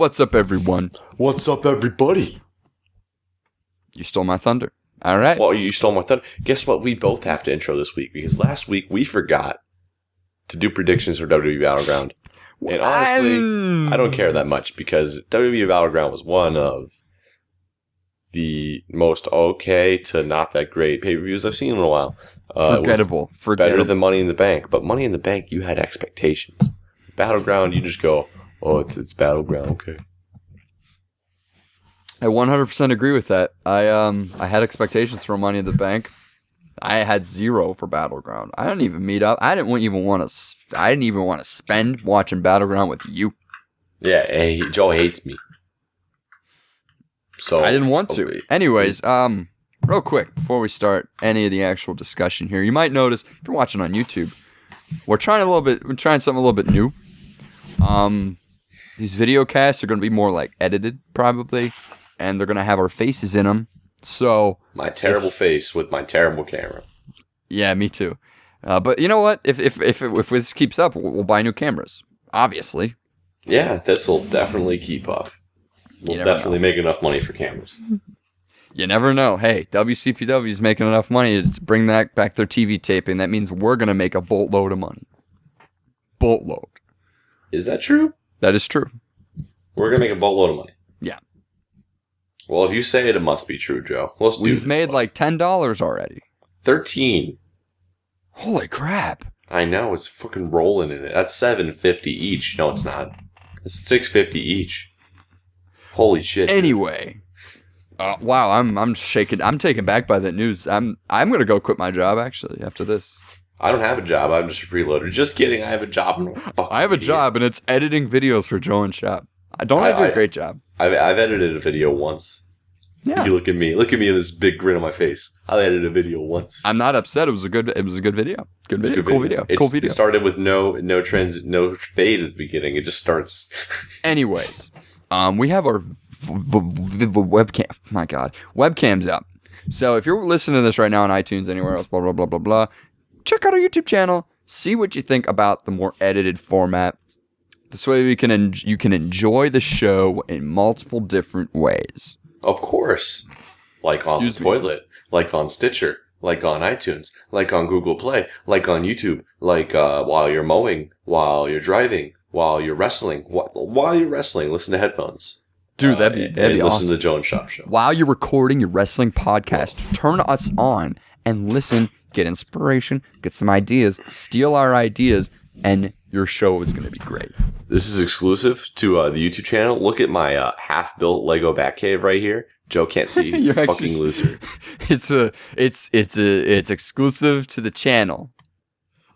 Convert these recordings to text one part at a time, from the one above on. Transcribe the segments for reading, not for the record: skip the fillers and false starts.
What's up, everyone? What's up, everybody? You stole my thunder. All right. Well, you stole my thunder. Guess what? We both have to intro this week because last week we forgot to do predictions for WWE Battleground. And honestly, I don't care that much because WWE Battleground was one of the most okay to not that great pay-per-views I've seen in a while. Forgettable. Better than Money in the Bank. But Money in the Bank, you had expectations. Battleground, you just go, oh, it's Battleground, okay. I 100% agree with that. I had expectations for Money in the Bank. I had zero for Battleground. I didn't even meet up. I didn't even want to spend watching Battleground with you. Yeah, hey, Joe hates me. So I didn't want to. Anyways, real quick before we start any of the actual discussion here, you might notice if you're watching on YouTube, we're trying something a little bit new. These video casts are going to be more like edited probably, and they're going to have our faces in them. So my terrible face with my terrible camera. Yeah, me too. But you know what? If this keeps up, we'll buy new cameras. Obviously. Yeah, this will definitely keep up. We'll definitely make enough money for cameras. You never know. Hey, WCPW is making enough money to bring that back their TV taping. That means we're going to make a boatload of money. Boatload. Is that true? That is true. We're going to make a boatload of money. Yeah. Well, if you say it, it must be true, Joe. We've made like $10 already. 13. Holy crap. I know, it's fucking rolling in it. That's $7.50 each. No, it's not. It's $6.50 each. Holy shit. Anyway. Wow, I'm shaking. I'm taken back by that news. I'm going to go quit my job actually after this. I don't have a job. I'm just a freeloader. Just kidding. I have a job. I have a job, and it's editing videos for Joe and Shob. I do a great job. I've edited a video once. Yeah. You look at me. Look at me with this big grin on my face. I edited a video once. I'm not upset. It was a good video. Good video. Cool video. It started with no fade at the beginning. It just starts. Anyways, we have our webcam. My God, webcams up. So if you're listening to this right now on iTunes, anywhere else, blah blah blah blah blah, check out our YouTube channel. See what you think about the more edited format. This way you can enjoy the show in multiple different ways. Of course. Like on the toilet, like on Stitcher, like on iTunes, like on Google Play, like on YouTube, like while you're mowing, while you're driving, while you're wrestling. While you're wrestling, listen to headphones. Dude, that'd be awesome. Listen to the Joe and Shob show. While you're recording your wrestling podcast, turn us on and listen, get inspiration, get some ideas, steal our ideas, and your show is going to be great. This is exclusive to the YouTube channel. Look at my half-built Lego Batcave right here. Joe can't see. He's a fucking loser. It's exclusive to the channel.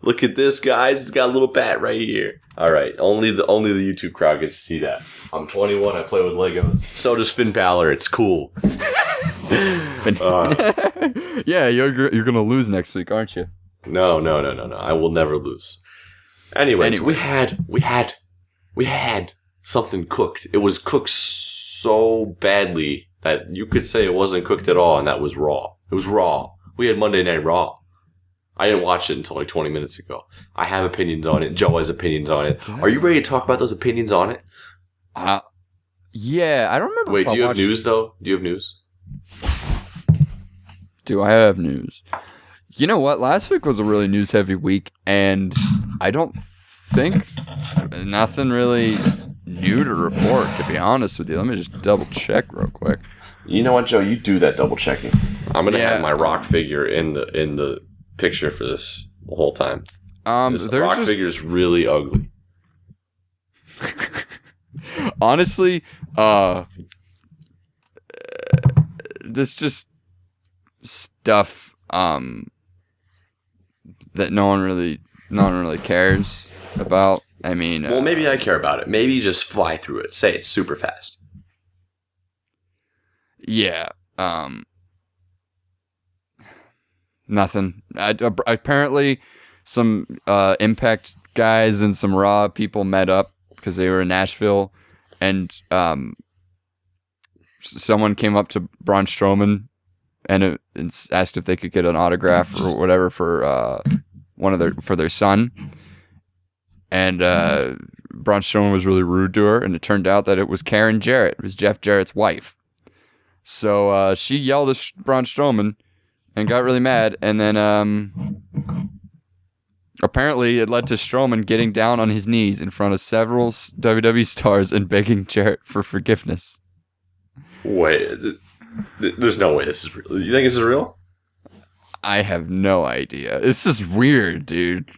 Look at this, guys. It's got a little bat right here. All right, only the YouTube crowd gets to see that. I'm 21. I play with Legos. So does Finn Balor. It's cool. Yeah, you're gonna lose next week, aren't you? No. I will never lose. Anyways, we had something cooked. It was cooked so badly that you could say it wasn't cooked at all, and that was raw. It was raw. We had Monday Night Raw. I didn't watch it until like 20 minutes ago. I have opinions on it. Joe has opinions on it. Are you ready to talk about those opinions on it? Yeah, I don't remember. Wait, do you have news, though? Do you have news? Do I have news? You know what? Last week was a really news-heavy week, and I don't think nothing really new to report, to be honest with you. Let me just double-check real quick. You know what, Joe? You do that double-checking. I'm going to have my rock figure in the picture for this the whole time. This rock figure is really ugly. Honestly, this just stuff that no one really cares about. I mean, well, maybe I care about it. Maybe just fly through it. Say it's super fast. Yeah. Nothing. Apparently, some Impact guys and some Raw people met up because they were in Nashville, and someone came up to Braun Strowman and asked if they could get an autograph or whatever for their son. And Braun Strowman was really rude to her, and it turned out that it was Karen Jarrett. It was Jeff Jarrett's wife. So she yelled at Braun Strowman and got really mad, and then apparently it led to Strowman getting down on his knees in front of several WWE stars and begging Jarrett for forgiveness. Wait, there's no way this is real. You think this is real? I have no idea. This is weird, dude.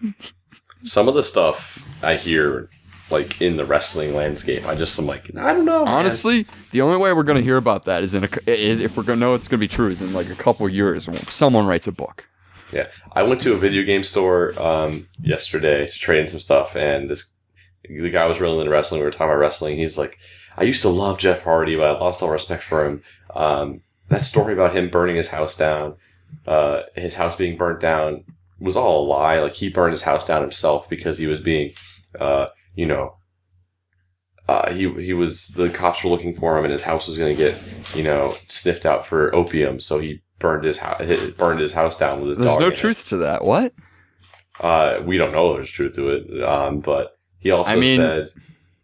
Some of the stuff I hear, like, in the wrestling landscape, I'm like, I don't know, man. Honestly, the only way we're going to hear about that is if we're going to know it's going to be true is in, like, a couple years when someone writes a book. Yeah. I went to a video game store yesterday to trade in some stuff, and the guy was really into wrestling. We were talking about wrestling. He's like, I used to love Jeff Hardy, but I lost all respect for him. That story about him burning his house down, his house being burnt down, was all a lie. Like, he burned his house down himself because he was being, he was, the cops were looking for him, and his house was going to get, sniffed out for opium. So he burned his house down with his dog. There's no truth to that. What? We don't know if there's truth to it. But he also said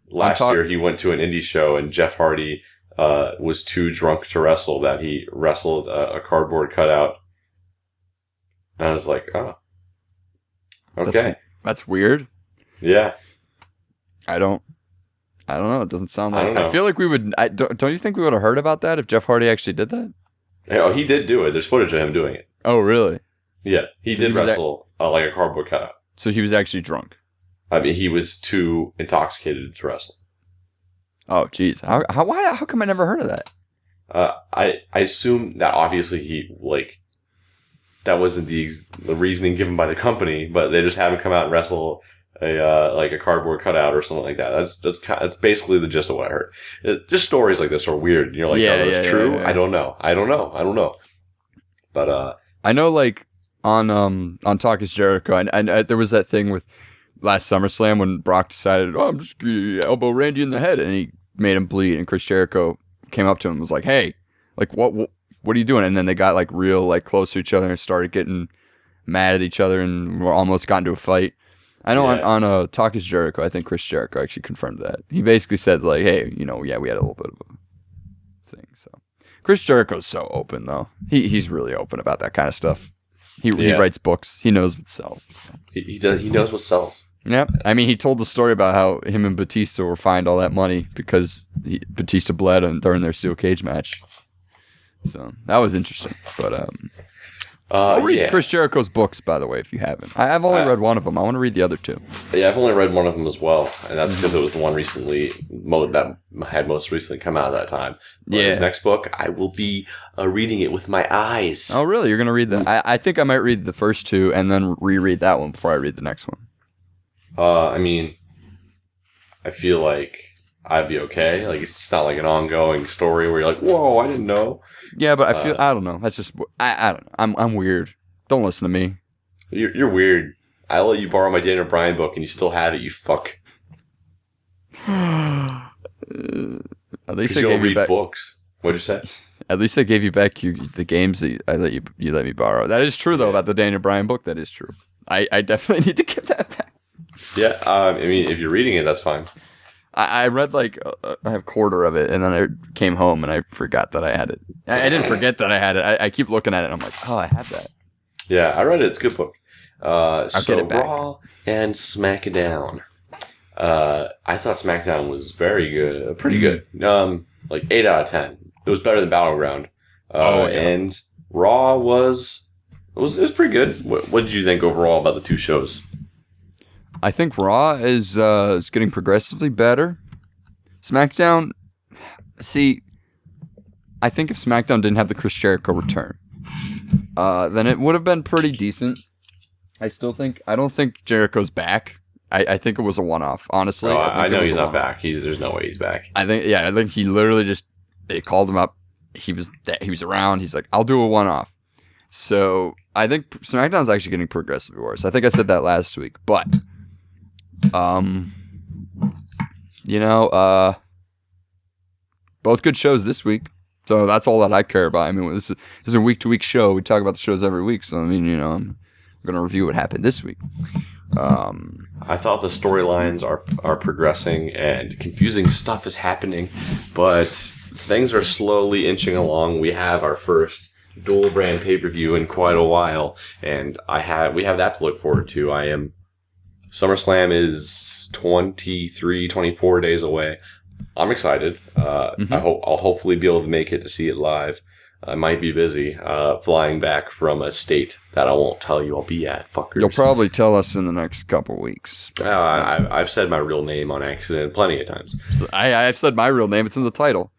last year he went to an indie show, and Jeff Hardy was too drunk to wrestle, that he wrestled a cardboard cutout. And I was like, oh, okay. That's weird. Yeah. I don't know. It doesn't sound like... I feel like we would... Don't you think we would have heard about that if Jeff Hardy actually did that? Oh, he did do it. There's footage of him doing it. Oh, really? Yeah. He did wrestle like a cardboard cutout. So he was actually drunk? I mean, he was too intoxicated to wrestle. Oh, jeez. How come I never heard of that? I assume that obviously he, like... That wasn't the reasoning given by the company, but they just have him come out and wrestle a cardboard cutout or something like that. That's basically the gist of what I heard. Just stories like this are weird. And you're like, oh, that's true? Yeah. I don't know. But I know, like, on Talk is Jericho, and there was that thing with last SummerSlam when Brock decided, I'm just going to elbow Randy in the head, and he made him bleed, and Chris Jericho came up to him and was like, hey, like, what are you doing? And then they got, like, real, like, close to each other and started getting mad at each other and were almost got into a fight. I know on Talk is Jericho, I think Chris Jericho actually confirmed that. He basically said, like, hey, we had a little bit of a thing. So Chris Jericho's so open, though. He's really open about that kind of stuff. He writes books. He knows what sells. So. He does. He knows what sells. Yeah. I mean, he told the story about how him and Batista were fined all that money because Batista bled during their steel cage match. So that was interesting. But I'll read Chris Jericho's books, by the way, if you haven't. I've only read one of them. I want to read the other two. Yeah, I've only read one of them as well, and that's because it was the one that had most recently come out at that time. But his next book, I will be reading it with my eyes. Oh, really? You're going to read that? I think I might read the first two and then reread that one before I read the next one. I mean, I feel like I'd be okay. Like, it's not like an ongoing story where you're like, whoa, I didn't know. Yeah, but I don't know. That's just, I don't know. I'm weird. Don't listen to me. You're weird. I let you borrow my Daniel Bryan book and you still have it, you fuck. At least I you gave don't read you back books. What'd you say? At least I gave you back the games that you let me borrow. That is true, though, about the Daniel Bryan book. That is true. I definitely need to give that back. Yeah, I mean, if you're reading it, that's fine. I read like a quarter of it, and then I came home and I forgot that I had it. I didn't forget that I had it. I keep looking at it, and I'm like, oh, I have that. Yeah, I read it. It's a good book. I'll get it back. Raw and SmackDown. I thought SmackDown was very good, pretty good. Like 8 out of 10. It was better than Battleground. And Raw was pretty good. What did you think overall about the two shows? I think Raw is getting progressively better. SmackDown, see, I think if SmackDown didn't have the Chris Jericho return, then it would have been pretty decent. I don't think Jericho's back. I think it was a one-off, honestly. Oh, I know he's not back. There's no way he's back. I think he literally they called him up. He was around. He's like, I'll do a one-off. So I think SmackDown's actually getting progressively worse. I think I said that last week, but both good shows this week. So that's all that I care about. I mean, this is a week-to-week show. We talk about the shows every week. So, I mean, I'm going to review what happened this week. I thought the storylines are progressing and confusing stuff is happening, but things are slowly inching along. We have our first dual brand pay-per-view in quite a while, and we have that to look forward to. SummerSlam is 23, 24 days away. I'm excited. I'll hopefully be able to make it to see it live. I might be busy flying back from a state that I won't tell you I'll be at, fuckers. You'll probably tell us in the next couple weeks. I've said my real name on accident plenty of times. So I've said my real name. It's in the title.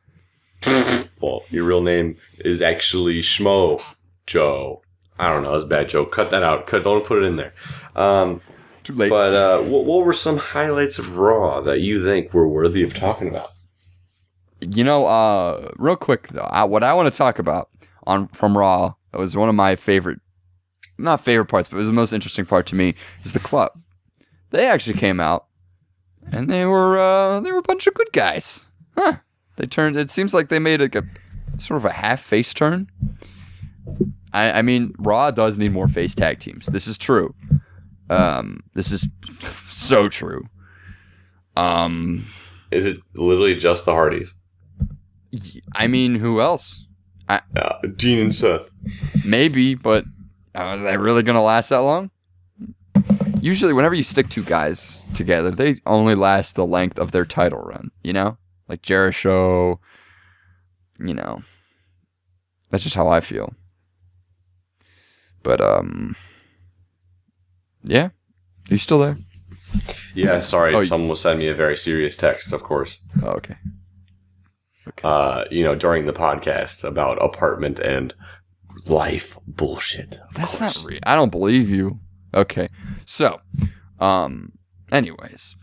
Well, your real name is actually Schmo Joe. I don't know. It's a bad joke. Cut that out. Don't put it in there. Too late. But what were some highlights of Raw that you think were worthy of talking about? Real quick though, what I want to talk about from Raw, it was one of my not favorite parts, but it was the most interesting part to me, is the club. They actually came out, and they were a bunch of good guys. Huh? It seems like they made a sort of a half face turn. I mean, Raw does need more face tag teams. This is true. This is so true. Is it literally just the Hardys? I mean, who else? Dean and Seth. Maybe, but are they really going to last that long? Usually, whenever you stick two guys together, they only last the length of their title run, Like JERICHO, That's just how I feel. But, yeah. Are you still there? Yeah, sorry. Someone was sending me a very serious text, of course. Oh, okay. During the podcast about apartment and life bullshit. That's not real. I don't believe you. Okay. So, anyways.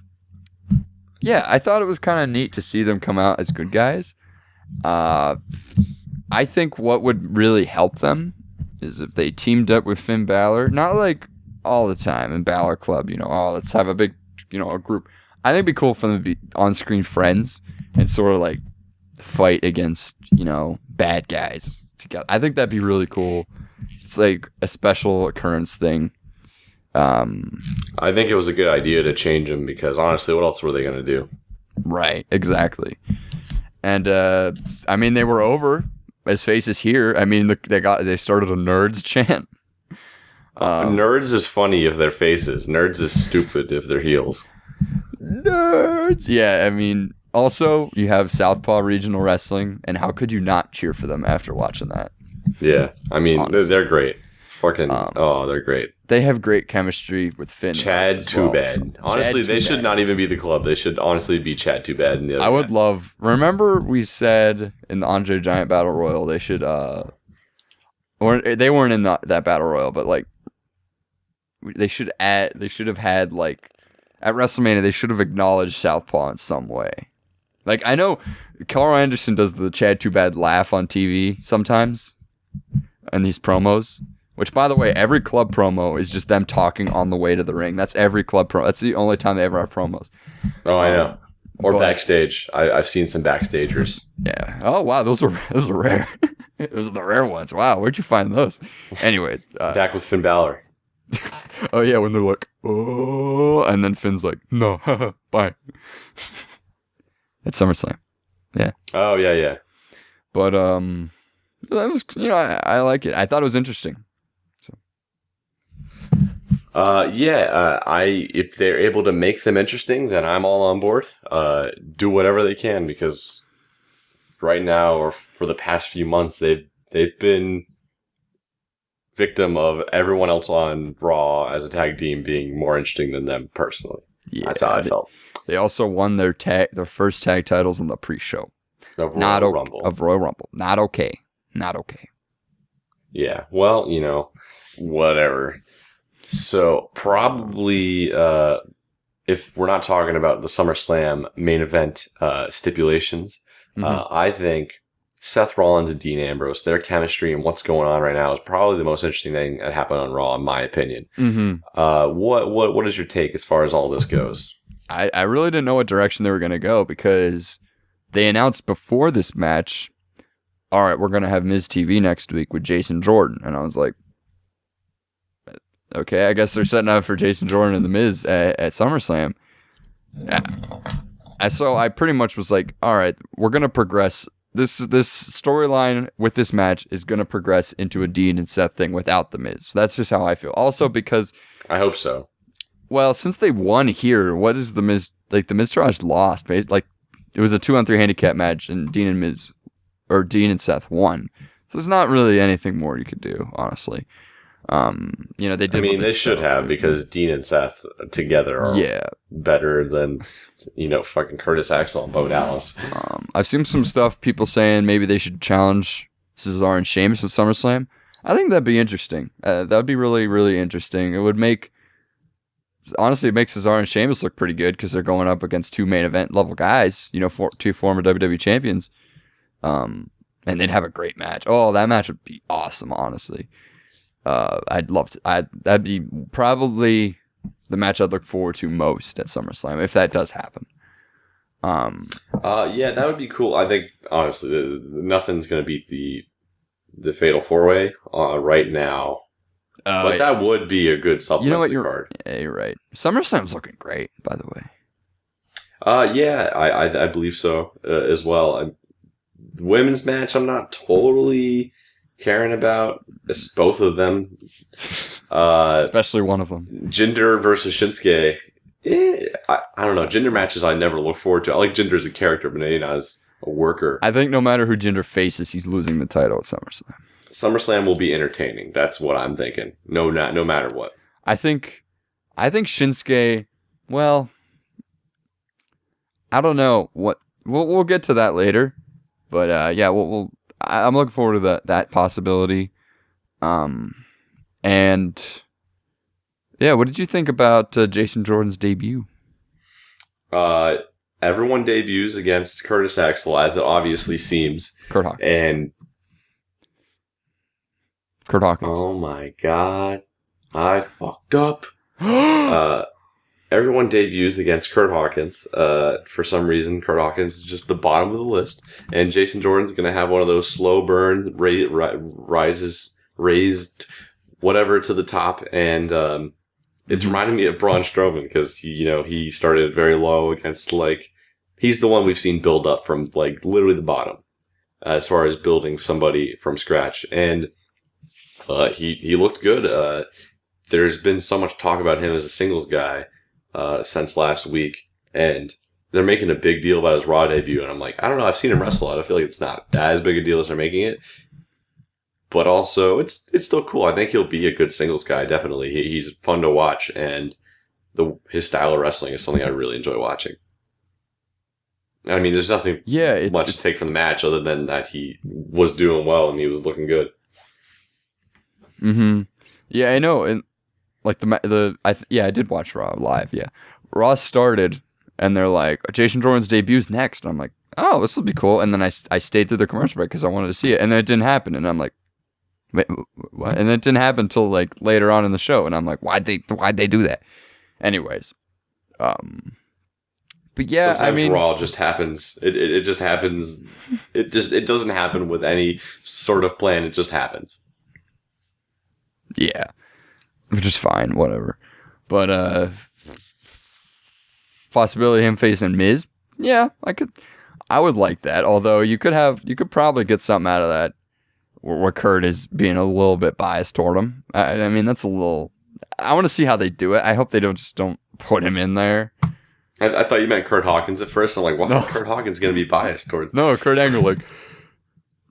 Yeah, I thought it was kind of neat to see them come out as good guys. I think what would really help them is if they teamed up with Finn Balor. Not like all the time in Balor Club, let's have a big, a group. I think it'd be cool for them to be on-screen friends and sort of like fight against, bad guys together. I think that'd be really cool. It's like a special occurrence thing. I think it was a good idea to change them because honestly, what else were they going to do? Right, exactly. And they were over as faces here. I mean, they started a nerds chant. Nerds is funny if they're faces. Nerds is stupid if they're heels. Nerds. Yeah, I mean, also you have Southpaw Regional Wrestling, and how could you not cheer for them after watching that? Yeah, I mean, they're great. Fucking, they're great. They have great chemistry with Finn. Chad Too Bad. Honestly, they should not even be the club. They should honestly be Chad Too Bad. I would love. Remember, we said in the Andre Giant Battle Royal they should. Or they weren't in that Battle Royal, but like they should add. They should have had like at WrestleMania. They should have acknowledged Southpaw in some way. Like I know, Carl Anderson does the Chad Too Bad laugh on TV sometimes, in these promos. Which, by the way, every club promo is just them talking on the way to the ring. That's every club promo. That's the only time they ever have promos. Oh, I know. Or backstage. I've seen some backstagers. Yeah. Oh, wow. Those are rare. Those are the rare ones. Wow. Where'd you find those? Anyways. Back with Finn Balor. Oh, yeah. When they're like, oh. And then Finn's like, no. Bye. At SummerSlam. Yeah. Oh, yeah. But, that was, I like it. I thought it was interesting. If they're able to make them interesting, then I'm all on board. Do whatever they can because right now or for the past few months they've been victim of everyone else on Raw as a tag team being more interesting than them personally. Yeah, that's how I felt. They also won their first tag titles in the pre-show of Royal Rumble. Of Royal Rumble. Not okay. Not okay. Yeah. Well, whatever. So probably if we're not talking about the SummerSlam main event stipulations, I think Seth Rollins and Dean Ambrose, their chemistry and what's going on right now is probably the most interesting thing that happened on Raw, in my opinion. Mm-hmm. What is your take as far as all this goes? I really didn't know what direction they were going to go because they announced before this match, all right, we're going to have Miz TV next week with Jason Jordan. And I was like, Okay, I guess they're setting up for Jason Jordan and The Miz at SummerSlam. So I pretty much was like, all right, we're gonna progress. This storyline with this match is gonna progress into a Dean and Seth thing without The Miz. That's just how I feel. Also because I hope so. Well, since they won here, what is The Miz like? The Miztourage lost. Like it was a 2-on-3 handicap match, and Dean and Seth won. So there's not really anything more you could do, honestly. They did. I mean, they should have because Dean and Seth together are better than fucking Curtis Axel and Bo Dallas. I've seen some stuff people saying maybe they should challenge Cesaro and Sheamus at SummerSlam. I think that'd be interesting. That'd be really, really interesting. It would make Cesaro and Sheamus look pretty good because they're going up against 2 main event level guys. 2 former WWE champions. And they'd have a great match. Oh, that match would be awesome, honestly. I'd love to. That'd be probably the match I'd look forward to most at SummerSlam if that does happen. Yeah, that would be cool. I think honestly, nothing's gonna beat the Fatal 4-Way right now. But that would be a good supplement to the card. Yeah, you're right. SummerSlam's looking great, by the way. Yeah, I believe so as well. The women's match, I'm not totally caring about. It's both of them. Especially one of them. Jinder versus Shinsuke. I don't know. Jinder matches I never look forward to. I like Jinder as a character, but not as a worker. I think no matter who Jinder faces, he's losing the title at SummerSlam. SummerSlam will be entertaining. That's what I'm thinking. No matter what. I think Shinsuke. Well, I don't know what. We'll get to that later, but I'm looking forward to that possibility. And yeah, what did you think about Jason Jordan's debut? Everyone debuts against Curtis Axel, as it obviously seems. Kurt Hawkins. And Kurt Hawkins. Oh my god. I fucked up. Everyone debuts against Kurt Hawkins. For some reason, Kurt Hawkins is just the bottom of the list. And Jason Jordan's going to have one of those slow burn, raised whatever to the top. And it's reminding me of Braun Strowman because, he started very low against, he's the one we've seen build up from, literally the bottom as far as building somebody from scratch. And he looked good. There's been so much talk about him as a singles guy since last week, and they're making a big deal about his Raw debut, and I'm like, I don't know, I've seen him wrestle. I feel like it's not as big a deal as they're making it, but also it's still cool. I think he'll be a good singles guy, definitely. He's fun to watch, and his style of wrestling is something I really enjoy watching. I mean, there's nothing much to take from the match other than that he was doing well and he was looking good. Mm-hmm. Yeah, I know. And I did watch Raw live. Yeah, Raw started, and they're like, Jason Jordan's debut's next. And I'm like, oh, this will be cool. And then I stayed through the commercial break because I wanted to see it, and then it didn't happen. And I'm like, wait, what? And it didn't happen until later on in the show, and I'm like, why'd they do that? Anyways, but yeah, sometimes I mean, Raw just happens. It just happens. It doesn't happen with any sort of plan. It just happens. Yeah, which is fine, whatever. But possibility of him facing Miz, yeah, I would like that. Although you could probably get something out of that where Kurt is being a little bit biased toward him. I mean, that's a little. I want to see how they do it. I hope they don't put him in there. I thought you meant Kurt Hawkins at first. I'm like, why is Kurt Hawkins going to be biased towards? No, Kurt Angle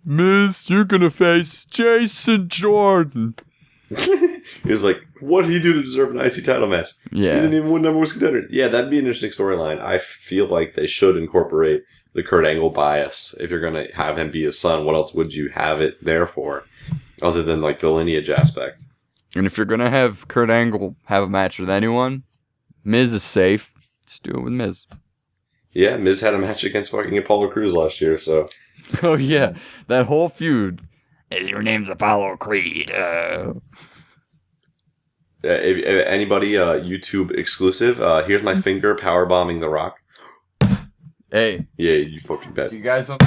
Miz, you're gonna face Jason Jordan. He was like, what did he do to deserve an IC title match? Yeah. He didn't even win number one contender. Yeah, that'd be an interesting storyline. I feel like they should incorporate the Kurt Angle bias. If you're going to have him be his son, what else would you have it there for? Other than the lineage aspect. And if you're going to have Kurt Angle have a match with anyone, Miz is safe. Just do it with Miz. Yeah, Miz had a match against fucking Apollo Crews last year, so. Oh, yeah. That whole feud. Your name's Apollo Creed. If anybody YouTube exclusive, here's my finger powerbombing The Rock. Hey. Yeah, you fucking bet. You guys on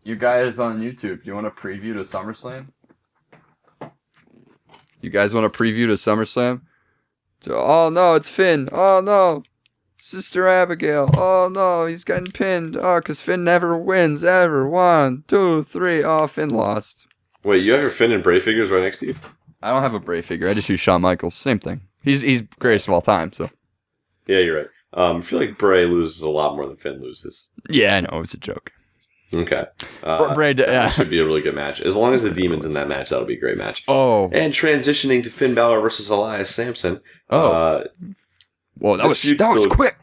YouTube, do you want to preview to SummerSlam? You guys want a preview to SummerSlam? Oh no, it's Finn. Oh no, Sister Abigail. Oh no, he's getting pinned. Oh, because Finn never wins ever. 1, 2, 3. Oh, Finn lost. Wait, you have your Finn and Bray figures right next to you? I don't have a Bray figure. I just use Shawn Michaels. Same thing. He's greatest of all time. So. Yeah, you're right. I feel like Bray loses a lot more than Finn loses. Yeah, I know. It was a joke. Okay. Bray, that should be a really good match. As long as the Demon's in that match, that'll be a great match. Oh. And transitioning to Finn Balor versus Elias Sampson. Well, that was quick.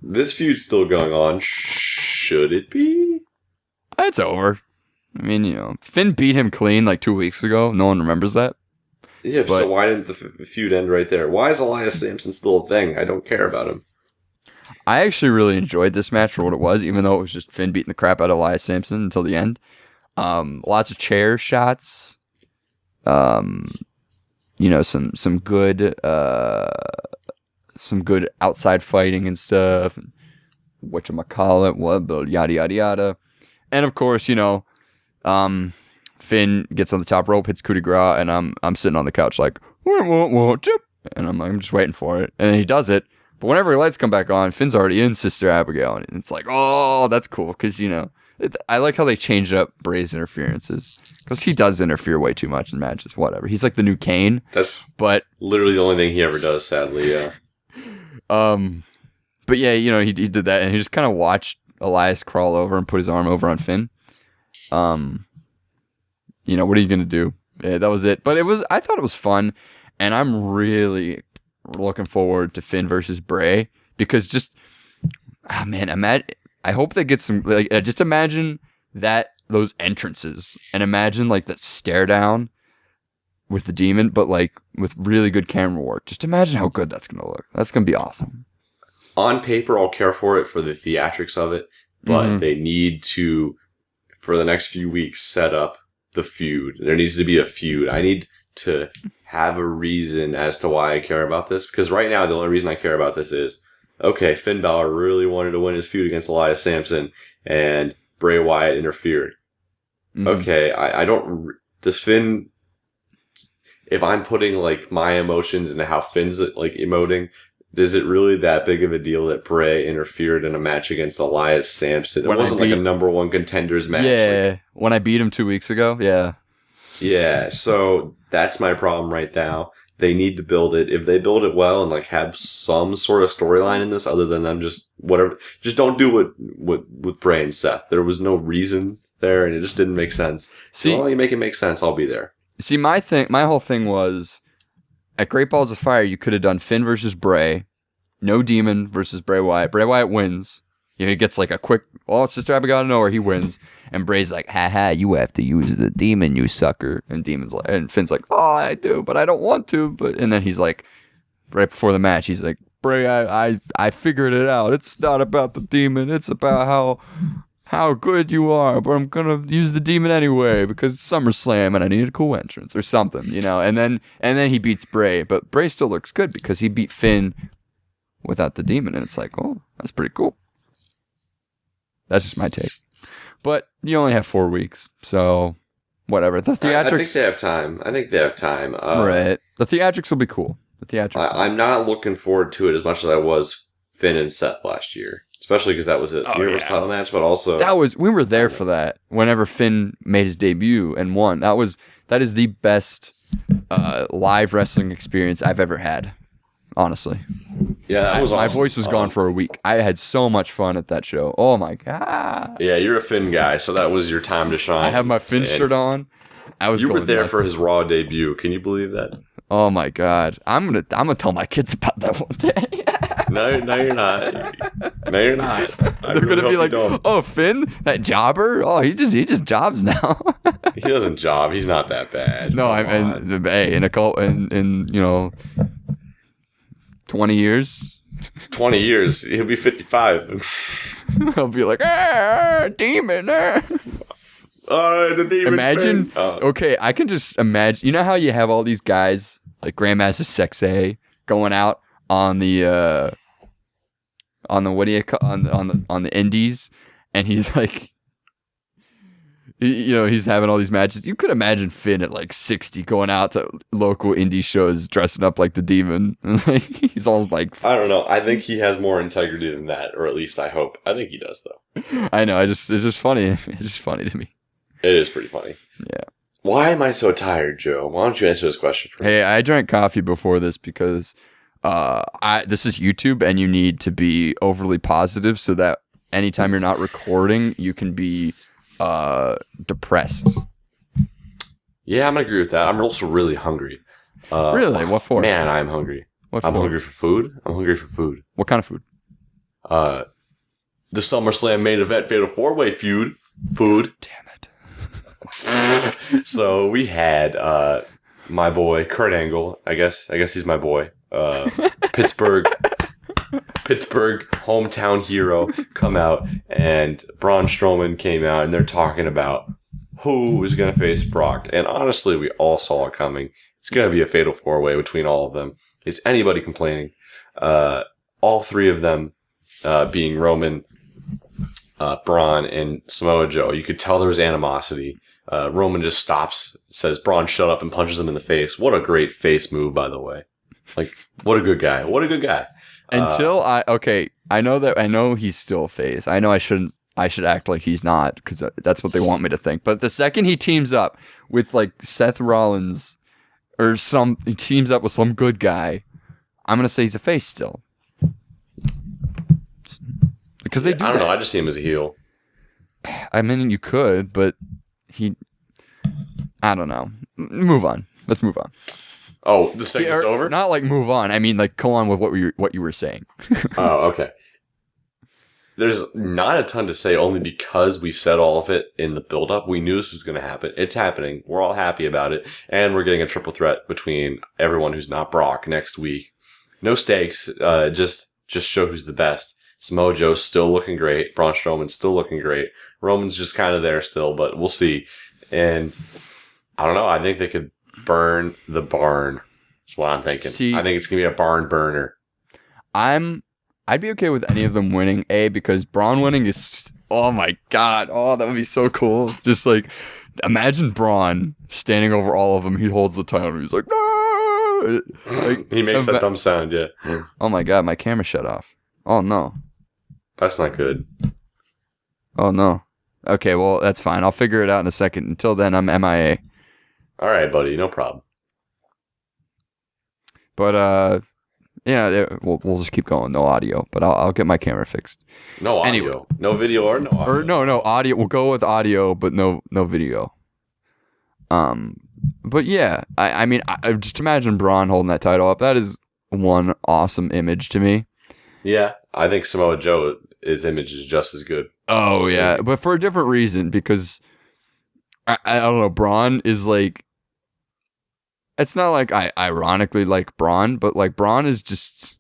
This feud's still going on. Should it be? It's over. I mean, Finn beat him clean like 2 weeks ago. No one remembers that. Yeah, so why didn't the feud end right there? Why is Elias Sampson still a thing? I don't care about him. I actually really enjoyed this match for what it was, even though it was just Finn beating the crap out of Elias Sampson until the end. Lots of chair shots. Some good outside fighting and stuff. Whatchamacallit, what, yada yada yada. And of course, Finn gets on the top rope, hits coup de grace, and I'm sitting on the couch like, and I'm just waiting for it, and he does it. But whenever the lights come back on, Finn's already in Sister Abigail, and it's like, oh, that's cool, because I like how they changed up Bray's interferences, because he does interfere way too much in matches. Whatever, he's like the new Kane. But literally the only thing he ever does, sadly. Yeah. But yeah, he did that, and he just kind of watched Elias crawl over and put his arm over on Finn. What are you gonna do? Yeah, that was it. But I thought it was fun, and I'm really looking forward to Finn versus Bray, because I hope they get some, just imagine those entrances, and imagine like that stare down with the Demon, but like with really good camera work. Just imagine how good that's gonna look. That's gonna be awesome. On paper, I'll care for it for the theatrics of it, but they need to, for the next few weeks, set up the feud. There needs to be a feud. I need to have a reason as to why I care about this, because right now the only reason I care about this is, okay, Finn Balor really wanted to win his feud against Elias Sampson, and Bray Wyatt interfered. Okay, does Finn, if I'm putting like my emotions into how Finn's like emoting, is it really that big of a deal that Bray interfered in a match against Elias Sampson? It wasn't like a number one contenders match. Yeah, when I beat him 2 weeks ago, yeah. Yeah, so that's my problem right now. They need to build it. If they build it well and like have some sort of storyline in this, other than them just whatever, just don't do with Bray and Seth. There was no reason there, and it just didn't make sense. See, so, you make it make sense, I'll be there. See, my whole thing was, at Great Balls of Fire, you could have done Finn versus Bray, no Demon versus Bray Wyatt. Bray Wyatt wins. He gets like a quick, Sister Abigail out of nowhere, he wins. And Bray's like, haha, you have to use the Demon, you sucker. And Finn's like, oh, I do, but I don't want to. And then he's like, right before the match, he's like, Bray, I figured it out. It's not about the Demon. It's about how good you are. But I'm going to use the Demon anyway because it's SummerSlam and I need a cool entrance or something, And then he beats Bray. But Bray still looks good because he beat Finn without the Demon. And it's like, oh, that's pretty cool. That's just my take. But you only have 4 weeks, so whatever. The theatrics. I think they have time. Right. The theatrics will be cool. I'm not looking forward to it as much as I was Finn and Seth last year, especially because that was a Universal title match. But also, we were there for that. Whenever Finn made his debut and won, that is the best live wrestling experience I've ever had. Honestly. Yeah, that was awesome. My voice was gone for a week. I had so much fun at that show. Oh my god. Yeah, you're a Finn guy, so that was your time to shine. I have my Finn shirt on. You were there for his Raw debut. Can you believe that? Oh my god. I'm gonna tell my kids about that one day. No, you're not. No, you're not. They're gonna be like, oh, Finn, that jobber. Oh, he just jobs now. He doesn't job. He's not that bad. No, in 20 years. 20 years. He'll be 55. I'll be like, Demon. The Demon. Imagine. Okay, I can just imagine. You know how you have all these guys like Grandmaster Sexay going out on the on the indies, and he's like, he's having all these matches. You could imagine Finn at like 60 going out to local indie shows dressing up like the demon. He's all like, I don't know. I think he has more integrity than that, or at least I hope. I think he does, though. I know. It's just funny. It's just funny to me. It is pretty funny. Yeah. Why am I so tired, Joe? Why don't you answer this question for me? Hey, I drank coffee before this because this is YouTube and you need to be overly positive so that anytime you're not recording, you can be depressed. Yeah, I'm gonna agree with that. I'm also really hungry. Really? What for? Man, I'm hungry. I'm hungry for food. What kind of food? The SummerSlam main event fatal 4-way feud. Food. Damn it. So we had my boy Kurt Angle. I guess he's my boy. Pittsburgh hometown hero come out, and Braun Strowman came out, and they're talking about who is going to face Brock. And honestly, we all saw it coming. It's going to be a fatal 4-way between all of them. Is anybody complaining? All three of them being Roman, Braun, and Samoa Joe. You could tell there was animosity. Roman just stops, says, Braun, shut up, and punches him in the face. What a great face move, by the way. Like, what a good guy. I know he's still a face. I know I should act like he's not, because that's what they want me to think. But the second he teams up with like Seth Rollins or he teams up with some good guy, I'm gonna say he's a face still. Because they do. I don't know. I just see him as a heel. I mean, you could, but I don't know. Move on. Let's move on. Oh, the segment's over? Not like move on. I mean, like go on with what you were saying. Oh, okay. There's not a ton to say, only because we said all of it in the build-up. We knew this was going to happen. It's happening. We're all happy about it, and we're getting a triple threat between everyone who's not Brock next week. No stakes. Just show who's the best. Samoa Joe's still looking great. Braun Strowman's still looking great. Roman's just kind of there still, but we'll see. And I don't know. I think they could burn the barn. That's what I'm thinking. I think it's going to be a barn burner. I'd be okay with any of them winning, because Braun winning is, oh my God. Oh, that would be so cool. Just like, imagine Braun standing over all of them. He holds the title and he's like, no! Like, he makes that dumb sound, yeah. Oh my God, my camera shut off. Oh no. That's not good. Oh no. Okay, well, that's fine. I'll figure it out in a second. Until then, I'm MIA. All right, buddy. No problem. But, yeah, we'll just keep going. No audio, but I'll get my camera fixed. No audio. Anyway. No video or no audio? Or no audio. We'll go with audio, but no video. But yeah, I mean, I just imagine Braun holding that title up. That is one awesome image to me. Yeah, I think Samoa Joe's image is just as good. Oh, yeah, but for a different reason, because I don't know, Braun is like, it's not like I ironically like Braun, but like Braun is just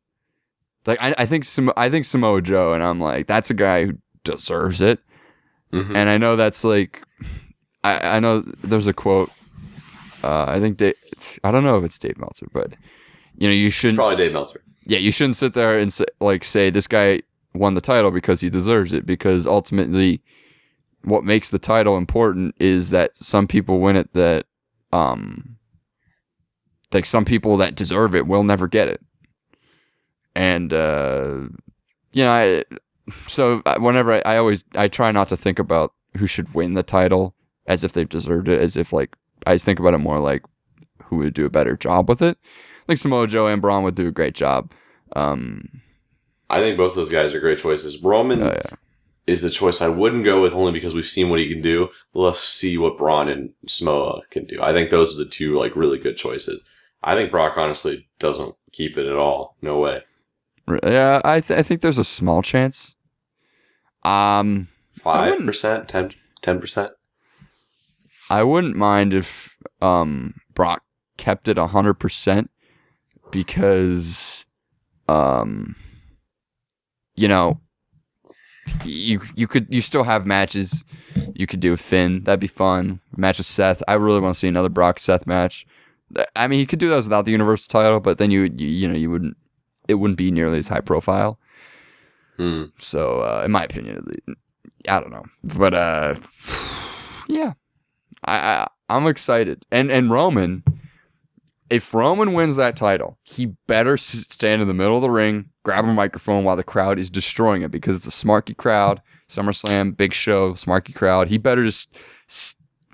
like, I think Samoa Joe, and I'm like, that's a guy who deserves it. Mm-hmm. And I know that's like, I know there's a quote, I think I don't know if it's Dave Meltzer, but you shouldn't. It's probably Dave Meltzer. Yeah, you shouldn't sit there and say this guy won the title because he deserves it, because ultimately what makes the title important is that some people win it that like some people that deserve it will never get it. And so whenever I try not to think about who should win the title as if they've deserved it, as if like I think about it more like who would do a better job with it. I think Samoa Joe and Braun would do a great job. I think both those guys are great choices. Roman is the choice I wouldn't go with, only because we've seen what he can do. Let's see what Braun and Samoa can do. I think those are the two like really good choices. I think Brock honestly doesn't keep it at all. No way. Yeah, I think there's a small chance. 5%, 10%. I wouldn't mind if Brock kept it 100%, because you still have matches you could do with Finn. That'd be fun. Match with Seth. I really want to see another Brock Seth match. I mean, he could do those without the Universal title, but then it wouldn't be nearly as high profile. So in my opinion, I don't know, but Yeah. I'm excited. And Roman, if Roman wins that title, he better stand in the middle of the ring, grab a microphone while the crowd is destroying it, because it's a smarky crowd. SummerSlam, big show, smarky crowd. He better just,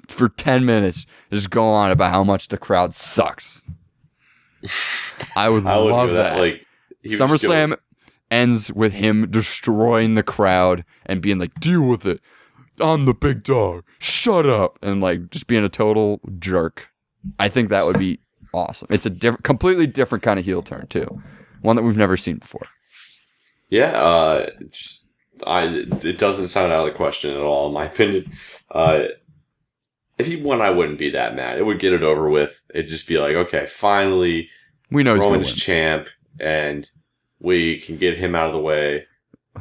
for 10 minutes, just go on about how much the crowd sucks. I would love that. Like, SummerSlam ends with him destroying the crowd and being like, deal with it. I'm the big dog. Shut up. And like just being a total jerk. I think that would be awesome. It's a completely different kind of heel turn too. One that we've never seen before. Yeah, it doesn't sound out of the question at all, in my opinion. If he won, I wouldn't be that mad. It would get it over with. It'd just be like, okay, finally, we know Roman's champ, and we can get him out of the way.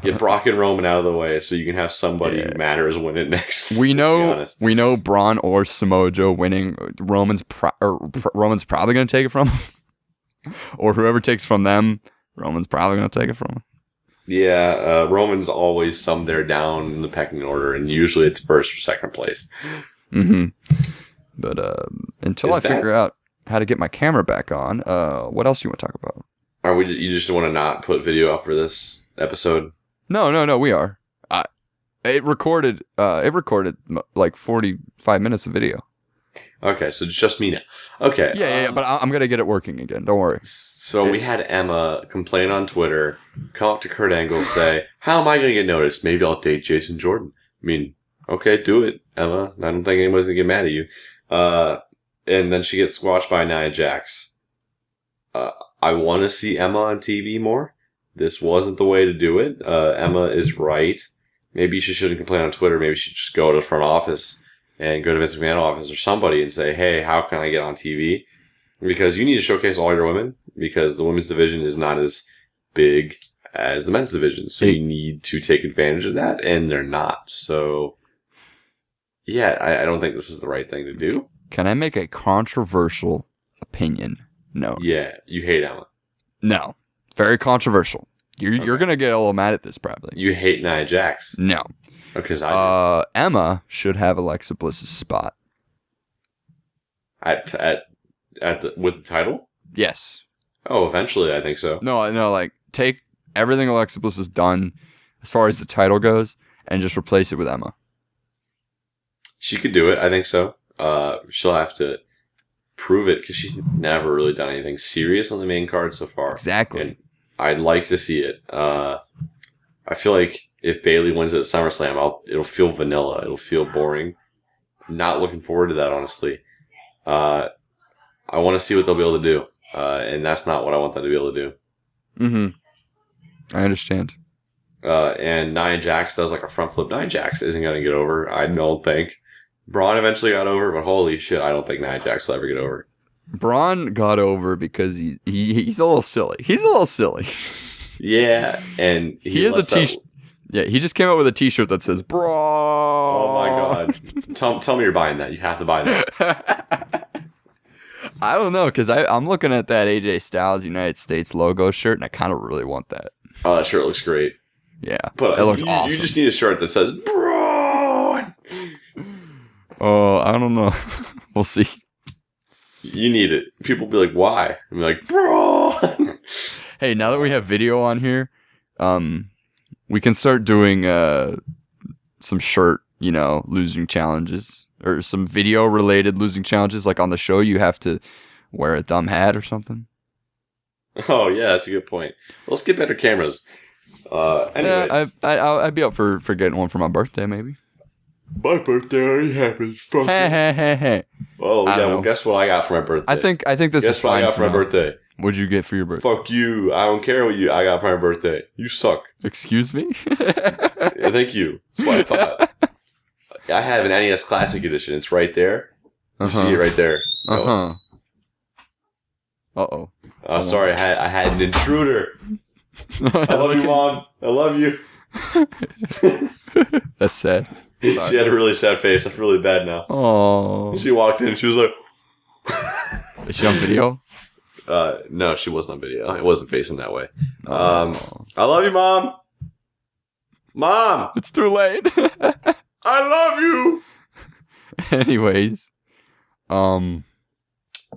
Get Brock and Roman out of the way, so you can have somebody who matters win it next. We know Braun or Samoa Joe winning. Roman's probably going to take it from him, or whoever takes from them. Roman's probably going to take it from him. Yeah, Roman's always somewhere down in the pecking order, and usually it's first or second place. Mm-hmm. But until I figure out how to get my camera back on, what else do you want to talk about? You just want to not put video out for this episode? No, we are. It recorded like 45 minutes of video. Okay, so it's just me now. Okay. Yeah, but I'm going to get it working again. Don't worry. So we had Emma complain on Twitter, come up to Kurt Angle, say, how am I going to get noticed? Maybe I'll date Jason Jordan. I mean, okay, do it, Emma. I don't think anybody's going to get mad at you. And then she gets squashed by Nia Jax. I want to see Emma on TV more. This wasn't the way to do it. Emma is right. Maybe she shouldn't complain on Twitter. Maybe she should just go to the front office and go to Vince McMahon's office or somebody and say, hey, how can I get on TV? Because you need to showcase all your women, because the women's division is not as big as the men's division. So you need to take advantage of that, and they're not. So, yeah, I don't think this is the right thing to do. Can I make a controversial opinion? No. Yeah, you hate Emma. No. Very controversial. You're going to get a little mad at this, probably. You hate Nia Jax. No. Because I do. Emma should have Alexa Bliss's spot. With the title? Yes. Oh, eventually, I think so. No, like, take everything Alexa Bliss has done as far as the title goes and just replace it with Emma. She could do it, I think so. She'll have to prove it, because she's never really done anything serious on the main card so far. Exactly. And I'd like to see it. I feel like if Bayley wins at SummerSlam, it'll feel vanilla. It'll feel boring. Not looking forward to that, honestly. I want to see what they'll be able to do. And that's not what I want them to be able to do. Mm-hmm. I understand. And Nia Jax does like a front flip. Nia Jax isn't going to get over, I don't think. Braun eventually got over, but holy shit, I don't think Nia Jax will ever get over. Braun got over because he's a little silly. He's a little silly. Yeah, and he has a t-shirt. Yeah, he just came out with a t-shirt that says "Braun." Oh my god! Tell me you're buying that. You have to buy that. I don't know, because I'm looking at that AJ Styles United States logo shirt, and I kind of really want that. Oh, that shirt looks great. Yeah, but it looks awesome. You just need a shirt that says "Braun." Oh, I don't know. We'll see. You need it. People will be like, why? I'm like, Braun. Hey, now that we have video on here, we can start doing some shirt, losing challenges, or some video-related losing challenges. Like on the show, you have to wear a dumb hat or something. Oh, yeah, that's a good point. Let's get better cameras. Anyways. Yeah, I'd be up for getting one for my birthday, maybe. My birthday already happened. Fuck Hey. Oh, yeah, well, guess what I got for my birthday? I think this is fine. Guess what I got for my birthday? What'd you get for your birthday? Fuck you. I don't care what I got for my birthday. You suck. Excuse me? Yeah, thank you. That's what I thought. I have an NES Classic Edition. It's right there. You see it right there. Uh-huh. Uh-oh. Oh, sorry. I had an intruder. I love you, Mom. I love you. That's sad. Sorry. She had a really sad face. I feel really bad now. Oh. She walked in and she was like... Is she on video? No, she wasn't on video. It wasn't facing that way. I love you, Mom. Mom! It's too late. I love you! Anyways, that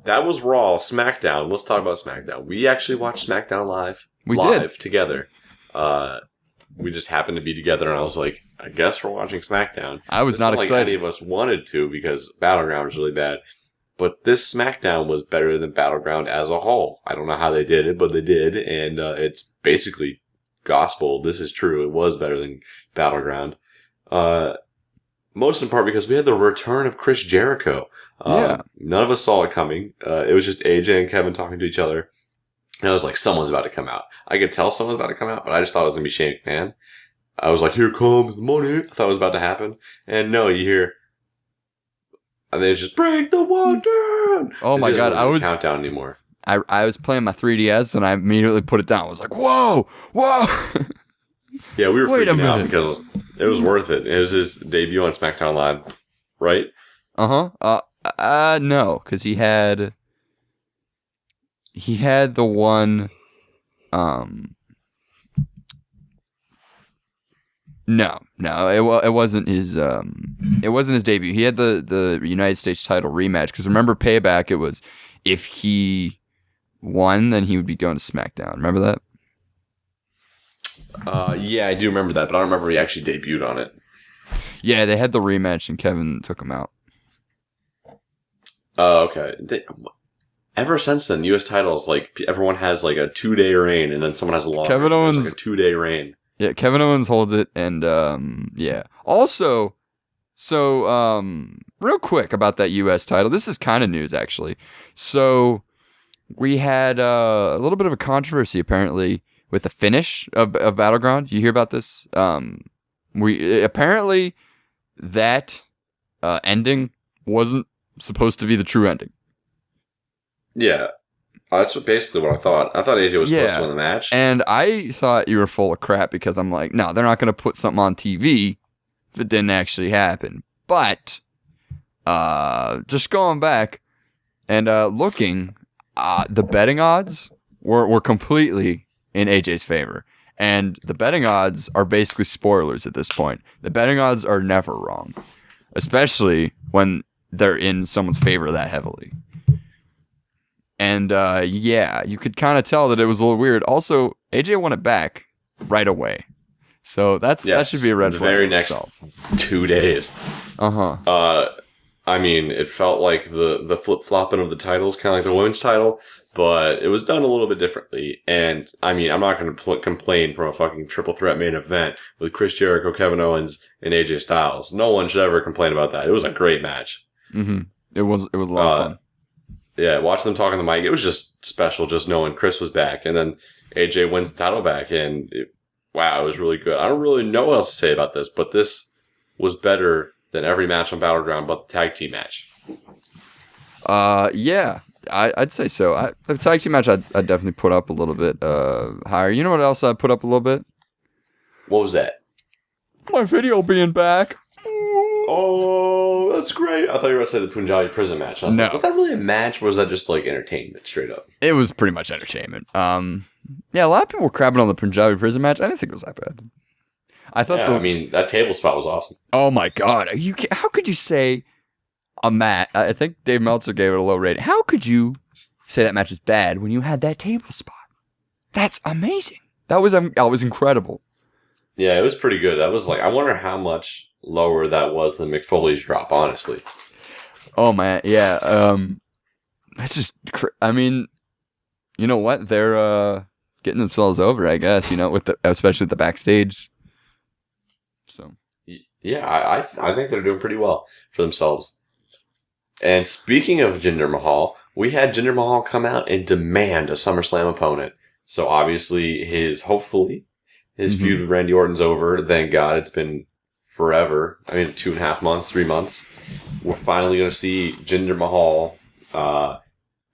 was Raw. SmackDown. Let's talk about SmackDown. We actually watched SmackDown live together. We just happened to be together, and I was like, I guess we're watching SmackDown. I was not excited. Like any of us wanted to because Battleground was really bad. But this SmackDown was better than Battleground as a whole. I don't know how they did it, but they did, and it's basically gospel. This is true. It was better than Battleground. Most in part because we had the return of Chris Jericho. None of us saw it coming. It was just AJ and Kevin talking to each other. And I was like, someone's about to come out. I could tell someone's about to come out, but I just thought it was going to be Shane McMahon. I was like, here comes the money. I thought it was about to happen. And no, you hear... And then it's just, break the wall down! Oh my god, I was... countdown anymore. I was playing my 3DS, and I immediately put it down. I was like, whoa! Whoa! Yeah, we were freaking out because it was worth it. It was his debut on SmackDown Live, right? No, because he had the one, no, it wasn't his debut. He had the United States title rematch, because remember Payback, it was if he won, then he would be going to SmackDown. Remember that? Yeah, I do remember that, but I don't remember he actually debuted on it. Yeah, they had the rematch, and Kevin took him out. Oh, okay. Ever since then, U.S. titles, like, everyone has, like, a 2-day reign, and then someone has a long Kevin reign. Owens, like a 2-day reign. Yeah, Kevin Owens holds it, and, yeah. Also, so, real quick about that U.S. title. This is kind of news, actually. So, we had a little bit of a controversy, apparently, with the finish of Battleground. You hear about this? Apparently, that ending wasn't supposed to be the true ending. Yeah. That's basically what I thought. I thought AJ was supposed to win the match. And I thought you were full of crap because I'm like, no, they're not going to put something on TV if it didn't actually happen. But just going back and looking, the betting odds were completely in AJ's favor. And the betting odds are basically spoilers at this point. The betting odds are never wrong, especially when they're in someone's favor that heavily. And yeah, you could kind of tell that it was a little weird. Also, AJ won it back right away. So that should be a red flag. The very next 2 days. I mean, it felt like the flip-flopping of the titles, kind of like the women's title, but it was done a little bit differently. And, I mean, I'm not going to complain from a fucking triple threat main event with Chris Jericho, Kevin Owens, and AJ Styles. No one should ever complain about that. It was a great match. Mm-hmm. It was a lot of fun. Yeah, watching them talk on the mic, it was just special just knowing Chris was back. And then AJ wins the title back, and wow, it was really good. I don't really know what else to say about this, but this was better than every match on Battleground but the tag team match. Yeah, I'd say so. The tag team match, I'd definitely put up a little bit higher. You know what else I'd put up a little bit? What was that? My video being back. Oh, that's great. I thought you were going to say the Punjabi prison match. I was like, was that really a match, or was that just like entertainment straight up? It was pretty much entertainment. Yeah, a lot of people were crapping on the Punjabi prison match. I didn't think it was that bad. I thought I mean, that table spot was awesome. Oh my god. How could you say a match? I think Dave Meltzer gave it a low rating. How could you say that match is bad when you had that table spot? That's amazing. That was incredible. Yeah, it was pretty good. That was like, I wonder how much lower that was than McFoley's drop, honestly. Oh man, yeah. That's just, I mean, you know what? They're getting themselves over, I guess. You know, especially with the backstage. So yeah, I think they're doing pretty well for themselves. And speaking of Jinder Mahal, we had Jinder Mahal come out and demand a SummerSlam opponent. So obviously hopefully his feud with Randy Orton's over. Thank God, it's been forever. I mean, 2.5 months, 3 months. We're finally going to see Jinder Mahal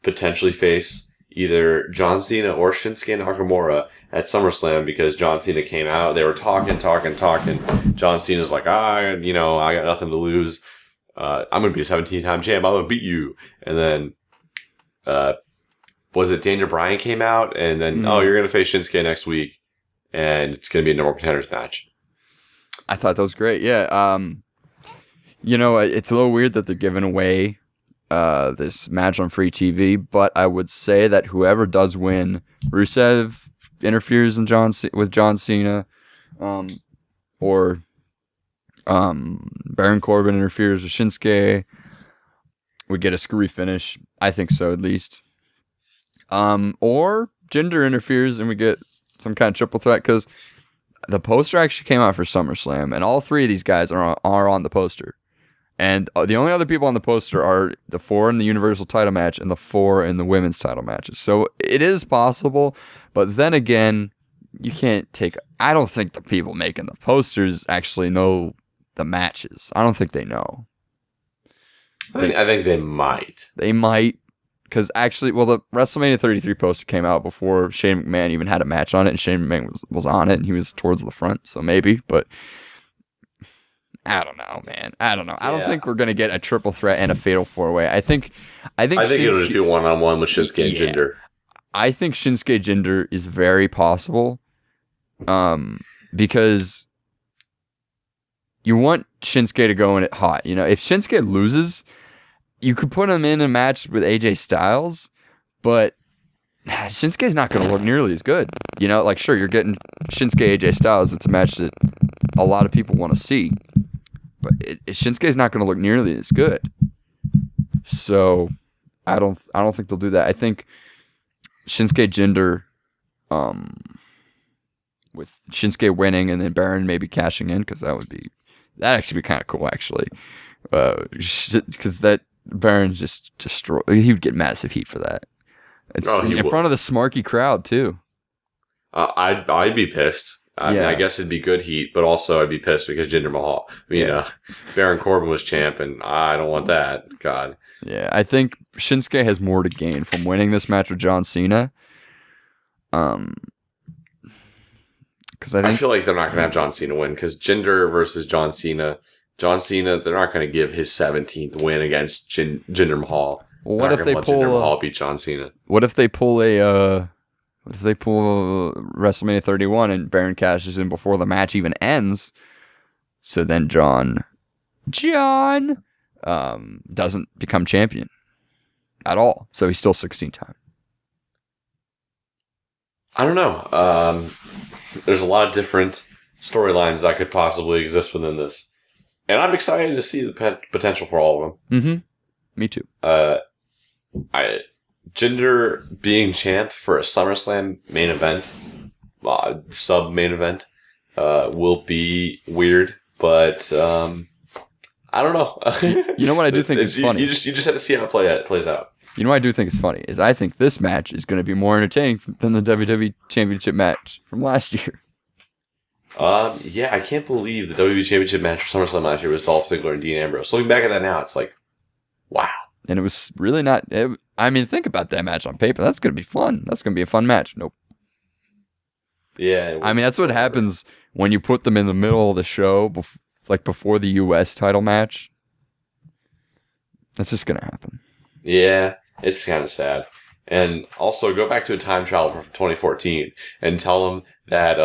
potentially face either John Cena or Shinsuke Nakamura at SummerSlam, because John Cena came out. They were talking. John Cena's like, I got nothing to lose. I'm going to be a 17-time champ. I'm going to beat you. And then, was it Daniel Bryan came out? And then, you're going to face Shinsuke next week. And it's going to be a number one contenders match. I thought that was great. Yeah. You know, it's a little weird that they're giving away this match on free TV, but I would say that whoever does win, Rusev interferes with John Cena, or Baron Corbin interferes with Shinsuke, we get a screwy finish. I think so, at least. Or Jinder interferes and we get some kind of triple threat, because the poster actually came out for SummerSlam, and all three of these guys are on the poster. And the only other people on the poster are the 4 in the Universal title match and the 4 in the women's title matches. So it is possible, but then again, you can't take... I don't think the people making the posters actually know the matches. I don't think they know. I think they might. They might, because actually, well, the WrestleMania 33 poster came out before Shane McMahon even had a match on it, and Shane McMahon was on it, and he was towards the front, so maybe, but... I don't know, man. I don't know. I don't think we're gonna get a triple threat and a fatal 4-way. I think it'll just be one-on-one with Shinsuke and Jinder. I think Shinsuke Jinder is very possible, because you want Shinsuke to go in it hot. You know, if Shinsuke loses, you could put him in a match with AJ Styles, but Shinsuke's not going to look nearly as good. You know, like, sure, you're getting Shinsuke AJ Styles. It's a match that a lot of people want to see. But Shinsuke's not going to look nearly as good. So I don't think they'll do that. I think Shinsuke Jinder, with Shinsuke winning and then Baron maybe cashing in, because that'd actually be kind of cool, actually. Because that Baron's just destroy. He would get massive heat for that. In front of the smarky crowd too. I'd be pissed. I mean, I guess it'd be good heat, but also I'd be pissed because Jinder Mahal. I mean, Baron Corbin was champ, and I don't want that. God. Yeah, I think Shinsuke has more to gain from winning this match with John Cena. Because I feel like they're not going to have John Cena win, because Jinder versus John Cena, they're not going to give his 17th win against Jinder Mahal. Well, what if they pull Jinder Mahal beat John Cena? What if they pull WrestleMania 31 and Baron cashes in before the match even ends? So then John doesn't become champion at all. So he's still 16-time. I don't know. There's a lot of different storylines that could possibly exist within this. And I'm excited to see the potential for all of them. Mm-hmm. Me too. Jinder being champ for a SummerSlam main event, sub main event, will be weird, but I don't know. You know what I do think is funny? You just have to see how it plays out. You know what I do think is funny is I think this match is going to be more entertaining than the WWE Championship match from last year. Yeah, I can't believe the WWE Championship match for SummerSlam last year was Dolph Ziggler and Dean Ambrose. Looking back at that now, it's like, wow. And it was really not... I mean, think about that match on paper. That's going to be fun. That's going to be a fun match. Nope. Yeah. I mean, that's what happens when you put them in the middle of the show, before the U.S. title match. That's just going to happen. Yeah, it's kind of sad. And also, go back to a time travel from 2014 and tell them that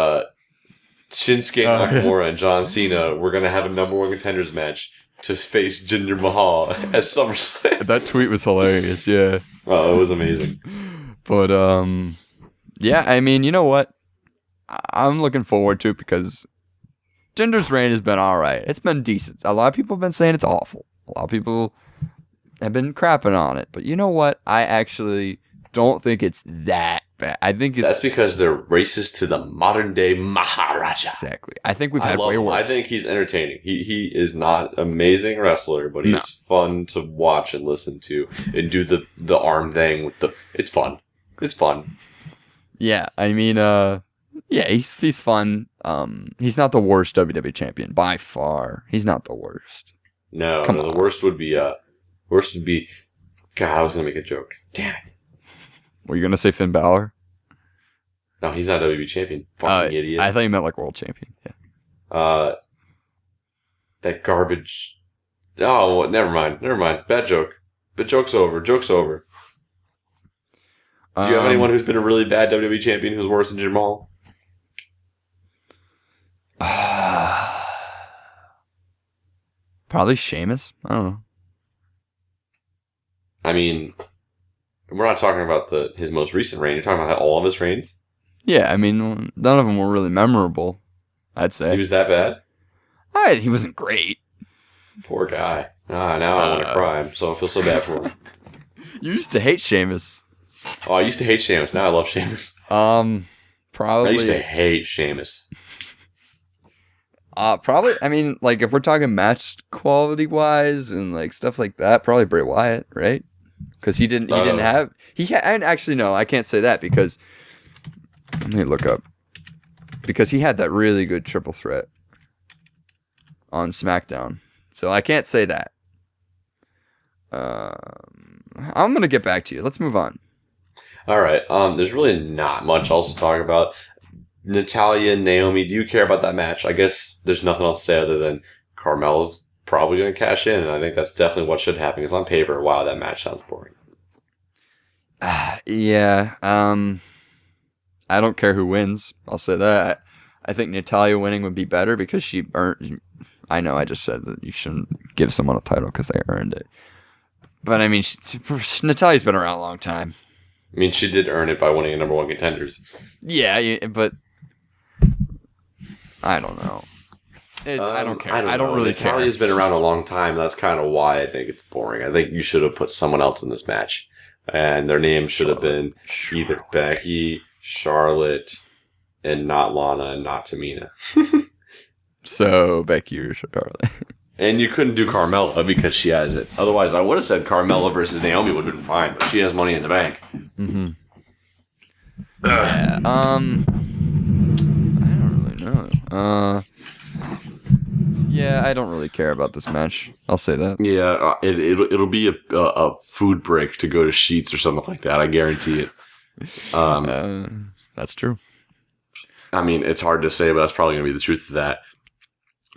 Shinsuke Nakamura and John Cena were going to have a number 1 contenders match to face Jinder Mahal at SummerSlam. That tweet was hilarious, yeah. Oh, it was amazing. But, yeah, I mean, you know what? I'm looking forward to it because Jinder's reign has been alright. It's been decent. A lot of people have been saying it's awful. A lot of people have been crapping on it. But you know what? I actually don't think it's that bad. I think that's because they're racist to the modern day Maharaja. Exactly. I think we've had way worse. I think he's entertaining. He is not an amazing wrestler, but he's fun to watch and listen to and do the arm thing with the. It's fun. It's fun. Yeah, I mean, yeah, he's fun. He's not the worst WWE champion by far. He's not the worst. No, the worst would be God, I was gonna make a joke. Damn it. Were you going to say Finn Balor? No, he's not WWE champion. Fucking idiot. I thought you meant like world champion. Yeah. That garbage. Oh, never mind. Bad joke. But joke's over. Do you have anyone who's been a really bad WWE champion who's worse than Jamal? Probably Sheamus. I don't know. I mean, we're not talking about his most recent reign. You're talking about all of his reigns? Yeah, I mean, none of them were really memorable, I'd say. He was that bad? He wasn't great. Poor guy. Now I want to cry. So I feel so bad for him. You used to hate Sheamus. Oh, I used to hate Sheamus. Now I love Sheamus. Probably. I used to hate Sheamus. Probably. I mean, like if we're talking match quality wise and like stuff like that, probably Bray Wyatt, right? Because he didn't have. And actually, no, I can't say that because. Let me look up. Because he had that really good triple threat on SmackDown, so I can't say that. I'm gonna get back to you. Let's move on. All right. There's really not much else to talk about. Natalya and Naomi, do you care about that match? I guess there's nothing else to say other than Carmella's probably going to cash in, and I think that's definitely what should happen. Because on paper, wow, that match sounds boring. Yeah. I don't care who wins. I'll say that. I think Natalya winning would be better because she earned. I know I just said that you shouldn't give someone a title because they earned it. But I mean, Natalya's been around a long time. I mean, she did earn it by winning a number one contenders. Yeah, but I don't know. I don't care. I don't really care. Natalya's been around a long time. That's kind of why I think it's boring. I think you should have put someone else in this match. And their name should have been either Becky, Charlotte, and not Lana and not Tamina. So, Becky or Charlotte. And you couldn't do Carmella because she has it. Otherwise, I would have said Carmella versus Naomi would have been fine, but she has Money in the Bank. Mm-hmm. Yeah, I don't really know. Yeah, I don't really care about this match. I'll say that. Yeah, it'll be a food break to go to Sheets or something like that. I guarantee it. That's true. I mean, it's hard to say, but that's probably going to be the truth of that.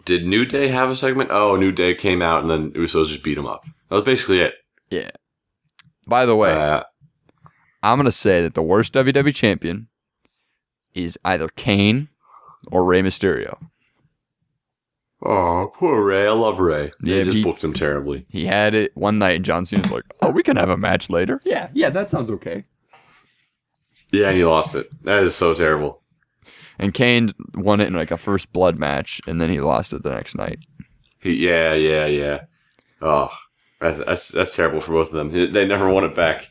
Did New Day have a segment? Oh, New Day came out and then Usos just beat him up. That was basically it. Yeah. By the way, I'm going to say that the worst WWE champion is either Kane or Rey Mysterio. Oh, poor Ray. I love Ray. Yeah, they just booked him terribly. He had it one night and John Cena was like, oh, we can have a match later. Yeah, that sounds okay. Yeah, and he lost it. That is so terrible. And Kane won it in like a first blood match, and then he lost it the next night. Yeah. Oh, that's terrible for both of them. They never won it back.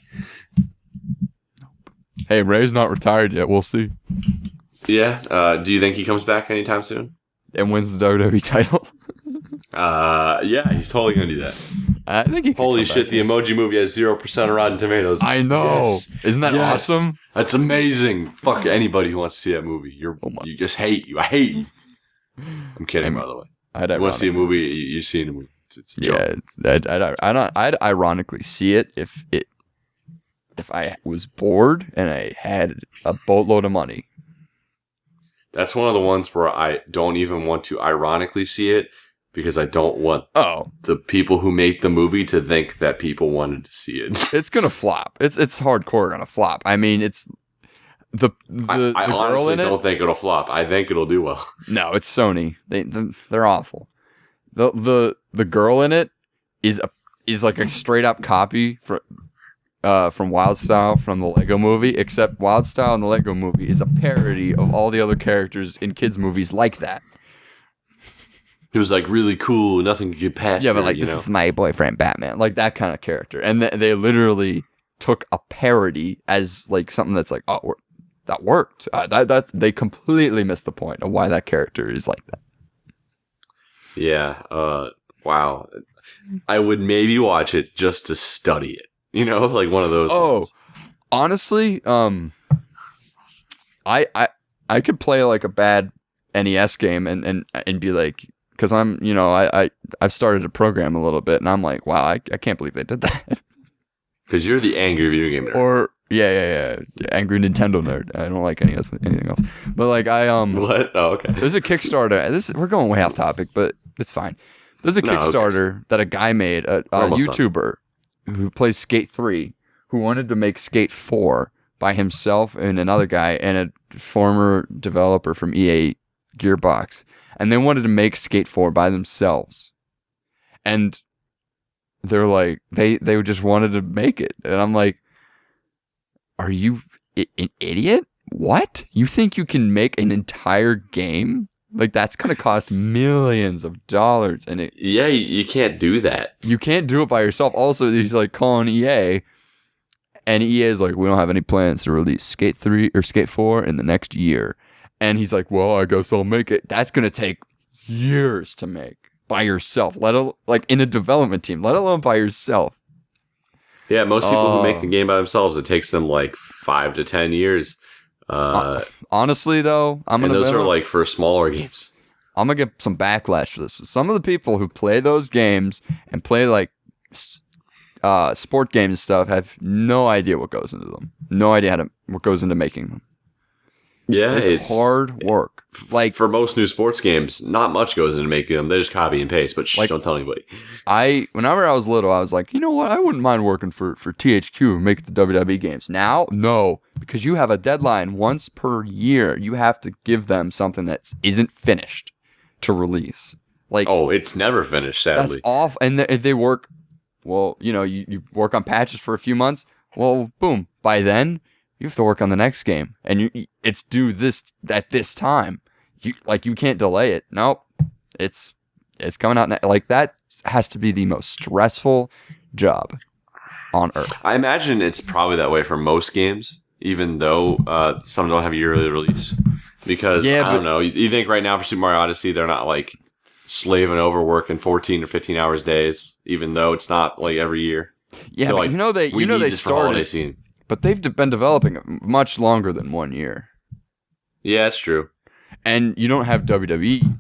Hey, Ray's not retired yet. We'll see. Yeah. Do you think he comes back anytime soon? And wins the WWE title? Yeah, he's totally gonna do that. I think he. Holy shit! The Emoji Movie has 0% on Rotten Tomatoes. I know. Yes. Isn't that awesome? That's amazing. Fuck anybody who wants to see that movie. You just hate you. I hate you. I'm kidding, by the way. You want to see a movie? You're seeing a movie. It's a joke. Yeah, I'd ironically see it if I was bored and I had a boatload of money. That's one of the ones where I don't even want to ironically see it because I don't want the people who make the movie to think that people wanted to see it. It's gonna flop. It's hardcore gonna flop. I mean, it's the I honestly don't think it'll flop. I think it'll do well. No, it's Sony. They're awful. The girl in it is like a straight up copy from Wild Style from the Lego Movie, except Wild Style in the Lego Movie is a parody of all the other characters in kids' movies like that. He was like really cool, nothing could get past. Yeah, but like, this is my boyfriend Batman, like that kind of character. And they literally took a parody as like something that's like, oh, that worked. They completely missed the point of why that character is like that. Yeah. Wow. I would maybe watch it just to study it. You know, like one of those. Oh, honestly, I could play like a bad NES game and be like, because I've started to program a little bit, and I'm like, wow, I can't believe they did that. Because you're the angry video game nerd. Or yeah, angry Nintendo nerd. I don't like anything else. But like what? Oh, okay. There's a Kickstarter. We're going way off topic, but it's fine. There's a Kickstarter that a guy made, a YouTuber who plays Skate 3, who wanted to make Skate 4 by himself and another guy and a former developer from EA Gearbox. And they wanted to make Skate 4 by themselves. And they're like, they just wanted to make it. And I'm like, are you an idiot? What? You think you can make an entire game? Like, that's going to cost millions of dollars. And you can't do that. You can't do it by yourself. Also, he's like calling EA. And EA is like, we don't have any plans to release Skate 3 or Skate 4 in the next year. And he's like, well, I guess I'll make it. That's going to take years to make by yourself, like in a development team, let alone by yourself. Yeah, most people who make the game by themselves, it takes them like 5 to 10 years. Honestly, though, and those are like for smaller games. I'm going to get some backlash for this. Some of the people who play those games and play like sport games and stuff have no idea what goes into them. No idea what goes into making them. Yeah, it's hard work. Like for most new sports games, not much goes into making them. They just copy and paste, but don't tell anybody. Whenever I was little, I was like, you know what? I wouldn't mind working for THQ and make the WWE games. Now, no, because you have a deadline once per year. You have to give them something that isn't finished to release. Like, oh, it's never finished. Sadly, that's off. And they work. Well, you work on patches for a few months. Well, boom. By then, you have to work on the next game, and it's due at this time. You can't delay it. Nope, it's coming out like that. Has to be the most stressful job on earth. I imagine it's probably that way for most games, even though some don't have a yearly release. Because I don't know. You think right now for Super Mario Odyssey, they're not like slaving over working 14 or 15 hours days, even though it's not like every year. Yeah, but like, they started. But they've been developing it much longer than 1 year. Yeah, it's true. And you don't have WWE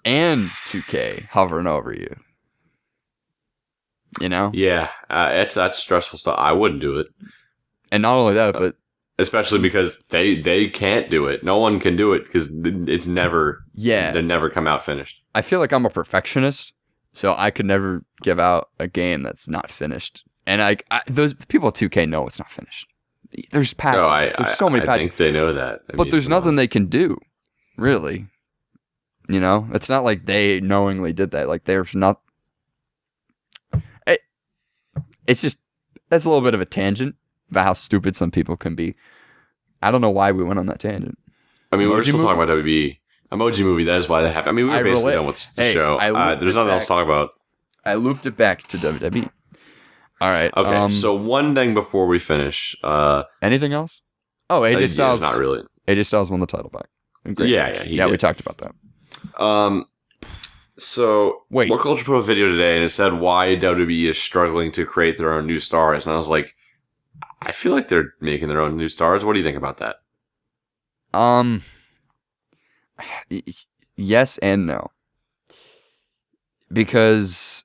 and 2K hovering over you. You know? Yeah, that's stressful stuff. I wouldn't do it. And not only that, but especially because they can't do it. No one can do it because it's never. Yeah, they never come out finished. I feel like I'm a perfectionist, so I could never give out a game that's not finished. And those people at 2K know it's not finished. There's patches. There's so many patches. I think they know that. But there's nothing they can do, really. You know? It's not like they knowingly did that. Like, there's not... It's just... That's a little bit of a tangent about how stupid some people can be. I don't know why we went on that tangent. I mean, we're still talking about WB. Emoji Movie, that is why that happened. I mean, we were basically done with the show. There's nothing else to talk about. I looped it back to WWE. All right. Okay, so one thing before we finish. Anything else? Oh, AJ Styles. Not really. AJ Styles won the title back. Great yeah, we talked about that. So, What Culture put a video today, and it said why WWE is struggling to create their own new stars. And I was like, I feel like they're making their own new stars. What do you think about that? Yes and no. Because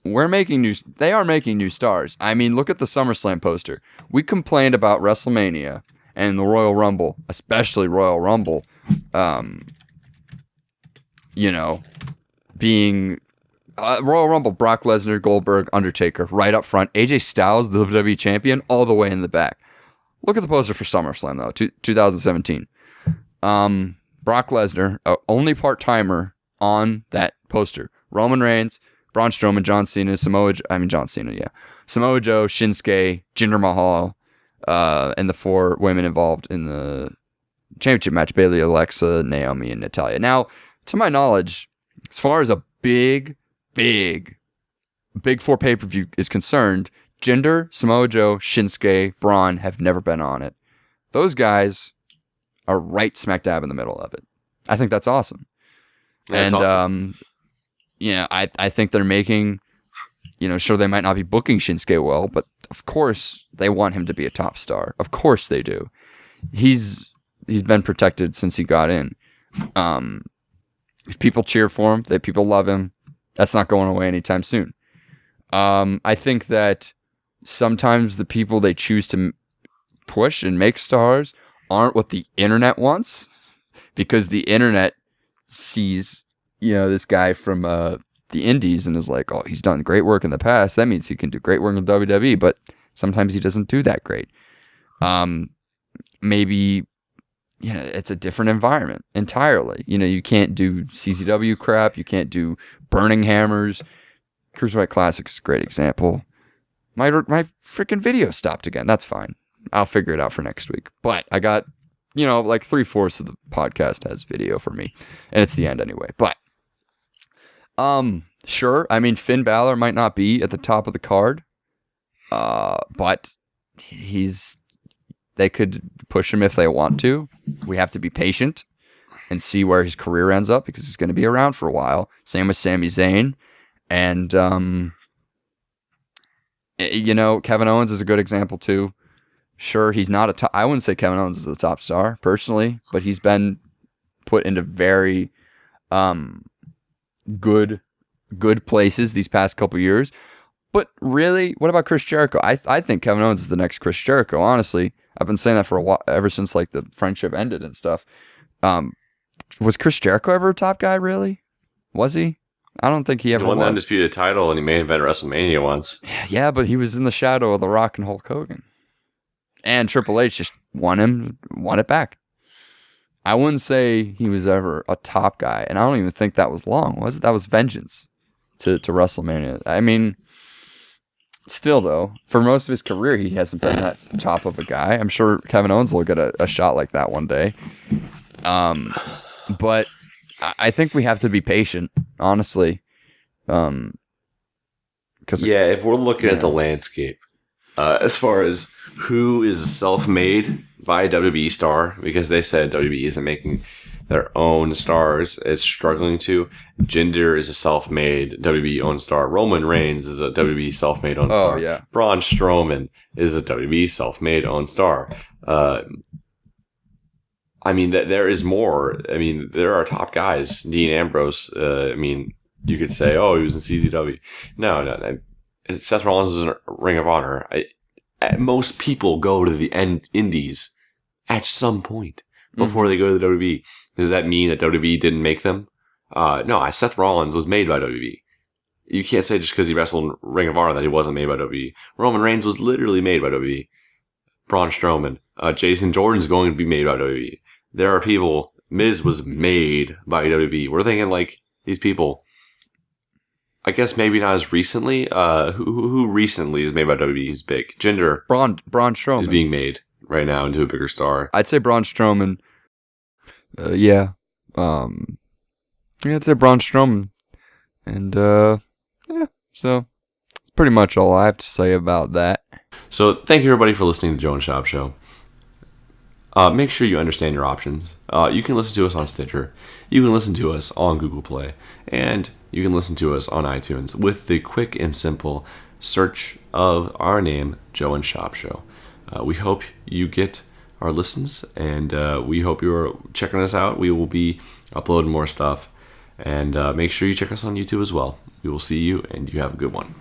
they are making new stars. I mean, look at the SummerSlam poster. We complained about WrestleMania and the Royal Rumble, especially Royal Rumble, being Royal Rumble, Brock Lesnar, Goldberg, Undertaker, right up front. AJ Styles, the WWE champion, all the way in the back. Look at the poster for SummerSlam, though, 2017. Brock Lesnar, only part-timer on that poster. Roman Reigns, Braun Strowman, John Cena, Samoa Joe, Shinsuke, Jinder Mahal, and the 4 women involved in the championship match, Bayley, Alexa, Naomi, and Natalya. Now, to my knowledge, as far as a big 4 pay-per-view is concerned, Jinder, Samoa Joe, Shinsuke, Braun have never been on it. Those guys are right smack dab in the middle of it. I think that's awesome. That's awesome. I think they're making, sure they might not be booking Shinsuke well, but of course they want him to be a top star. Of course they do. He's been protected since he got in. People cheer for him. People love him. That's not going away anytime soon. I think that sometimes the people they choose to push and make stars aren't what the internet wants, because the internet sees, this guy from the indies and is like, oh, he's done great work in the past. That means he can do great work in WWE, but sometimes he doesn't do that great. Maybe, it's a different environment entirely. You can't do CZW crap. You can't do burning hammers. Cruiserweight Classic is a great example. My freaking video stopped again. That's fine. I'll figure it out for next week. But I got, like 3/4 of the podcast has video for me. And it's the end anyway. But, sure. I mean, Finn Balor might not be at the top of the card. But they could push him if they want to. We have to be patient and see where his career ends up because he's going to be around for a while. Same with Sami Zayn. And, Kevin Owens is a good example too. Sure, he's not a top. I wouldn't say Kevin Owens is the top star personally, but he's been put into very good places these past couple years. But really, what about Chris Jericho? I think Kevin Owens is the next Chris Jericho. Honestly, I've been saying that for a while, ever since like the friendship ended and stuff. Was Chris Jericho ever a top guy? Really? Was he? I don't think he ever won was. the undisputed title and he main evented WrestleMania once. Yeah, but he was in the shadow of The Rock and Hulk Hogan. And Triple H just won it back. I wouldn't say he was ever a top guy, and I don't even think that was long, was it? That was Vengeance to WrestleMania. I mean, still though, for most of his career, he hasn't been that top of a guy. I'm sure Kevin Owens will get a shot like that one day. But I think we have to be patient, honestly. If we're looking at the landscape, as far as who is a self-made by a WWE star, because they said WWE isn't making their own stars, it's struggling to. Jinder is a self-made WWE owned star. Roman Reigns is a WWE self-made owned star. Yeah. Braun Strowman is a WWE self-made owned star. I mean, there is more. I mean, there are top guys. Dean Ambrose. You could say, oh, he was in CZW. No. Seth Rollins is in Ring of Honor. Most people go to the indies at some point before they go to the WWE. Does that mean that WWE didn't make them? No, Seth Rollins was made by WWE. You can't say just because he wrestled in Ring of Honor that he wasn't made by WWE. Roman Reigns was literally made by WWE. Braun Strowman. Jason Jordan's going to be made by WWE. There are people. Miz was made by WWE. We're thinking like these people. I guess maybe not as recently. Who recently is made by WWE? Who's big? Jinder. Braun Strowman is being made right now into a bigger star. I'd say Braun Strowman. Yeah. I'd say Braun Strowman. And so that's pretty much all I have to say about that. So thank you everybody for listening to Joe and Shob Show. Make sure you understand your options. You can listen to us on Stitcher. You can listen to us on Google Play. And you can listen to us on iTunes with the quick and simple search of our name, Joe and Shob Show. We hope you get our listens, and we hope you're checking us out. We will be uploading more stuff. And make sure you check us on YouTube as well. We will see you, and you have a good one.